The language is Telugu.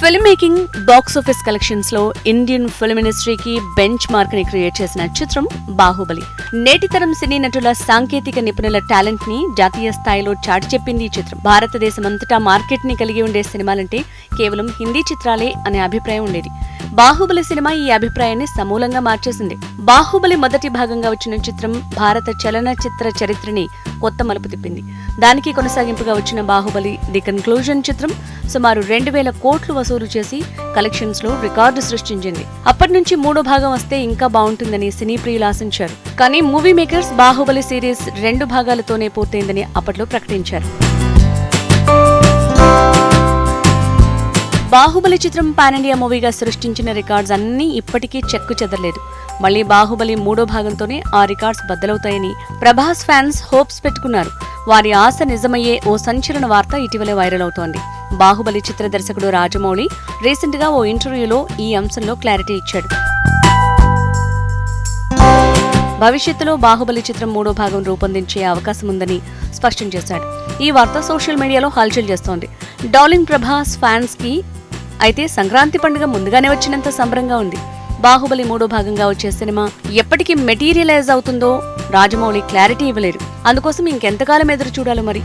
Film making, box office collections లో ఇండియన్ ఫిల్మ్ ఇండస్ట్రీకి బెంచ్ మార్క్ ని క్రియేట్ చేసిన చిత్రం బాహుబలి. నేటితరం సినీ నటుల సాంకేతిక నిపుణుల టాలెంట్ ని జాతీయ స్థాయిలో చాటి చెప్పింది ఈ చిత్రం. భారతదేశమంతటా మార్కెట్ ని కలిగి ఉండే సినిమాలంటే కేవలం హిందీ చిత్రాలే అనే అభిప్రాయం ఉండేది. బాహుబలి సినిమా ఈ అభిప్రాయాన్ని సమూలంగా మార్చేసింది. బాహుబలి మొదటి భాగంగా వచ్చిన చిత్రం భారత చలనచిత్ర చరిత్రని కొత్త మలుపు తిప్పింది. దానికి కొనసాగింపుగా వచ్చిన బాహుబలి ది కన్క్లూజన్ చిత్రం సుమారు 2,000 కోట్లు వసూలు చేసి కలెక్షన్స్ లో రికార్డు సృష్టించింది. అప్పటి నుంచి మూడో భాగం వస్తే ఇంకా బాగుంటుందని సినీ ప్రియులు ఆశించారు. కానీ మూవీ మేకర్స్ బాహుబలి సిరీస్ 2 భాగాలతోనే పూర్తయిందని అప్పట్లో ప్రకటించారు. బాహుబలి చిత్రం పాన్ ఇండియా మూవీగా సృష్టించిన రికార్డ్స్ అన్నీ ఇప్పటికీ చెక్కు చెదరలేదు. మళ్లీ బాహుబలి మూడో భాగంతోనే ఆ రికార్డ్స్ బద్దలవుతాయని ప్రభాస్ ఫ్యాన్స్ హోప్స్ పెట్టుకున్నారు. వారి ఆశ నిజమయ్యే ఓ సంచలన వార్త ఇటీవలే వైరల్ అవుతోంది. బాహుబలి చిత్ర దర్శకుడు రాజమౌళి రీసెంట్ గా ఓ ఇంటర్వ్యూలో ఈ అంశంలో క్లారిటీ ఇచ్చాడు. భవిష్యత్తులో బాహుబలి చిత్రం మూడో భాగం రూపొందించే అవకాశం ఉందని స్పష్టం చేశాడు. ఈ వార్త సోషల్ మీడియాలో హల్చల్ చేస్తోంది. డార్లింగ్ ప్రభాస్ ఫ్యాన్స్ కి అయితే సంక్రాంతి పండుగ ముందుగానే వచ్చినంత సంబరంగా ఉంది. బాహుబలి మూడో భాగంగా వచ్చే సినిమా ఎప్పటికీ మెటీరియలైజ్ అవుతుందో రాజమౌళి క్లారిటీ ఇవ్వలేరు. అందుకోసం ఇంకెంతకాలం ఎదురు చూడాలి మరి.